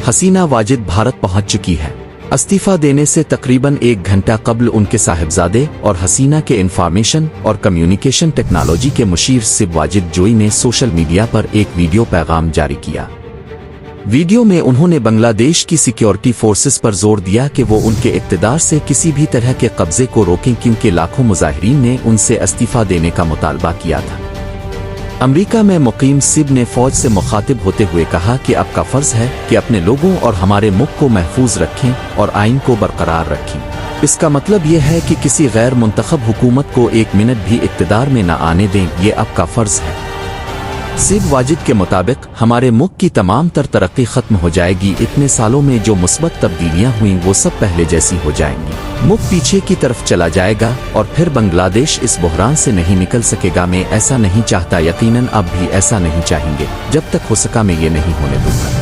हसीना वाजिद भारत पहुंच चुकी है। इस्तीफा देने से तकरीबन 1 घंटा कबल उनके साहिबजादे और हसीना के इंफॉर्मेशन और कम्युनिकेशन टेक्नोलॉजी के मुशीर सिब वाजिद जोई ने सोशल मीडिया पर एक वीडियो पैगाम जारी किया। वीडियो में उन्होंने बांग्लादेश की सिक्योरिटी फोर्सेस पर जोर दिया कि वो उनके इक़्तिदार से किसी भी तरह के कब्जे को रोकें, क्योंकि लाखों मुजाहिरीन ने उनसे इस्तीफा देने का मुतालबा किया था। अमेरिका में मुकीम सिब ने फौज से मुखातिब होते हुए कहा कि आपका फ़र्ज़ है कि अपने लोगों और हमारे मुल्क को महफूज रखें और आइन को बरकरार रखें। इसका मतलब यह है कि किसी गैर मुंतखब हुकूमत को 1 मिनट भी इक़्तिदार में न आने दें, ये आपका फ़र्ज़ है। सिब वाजिद के मुताबिक हमारे मुल्क की तमाम तरक्की ख़त्म हो जाएगी। इतने सालों में जो मुस्बत तब्दीलियाँ हुई वो सब पहले जैसी हो जाएंगी। मुल्क पीछे की तरफ चला जाएगा और फिर बांग्लादेश इस बहरान से नहीं निकल सकेगा। मैं ऐसा नहीं चाहता, यकीनन अब भी ऐसा नहीं चाहेंगे। जब तक हो सका मैं ये नहीं होने दूंगा।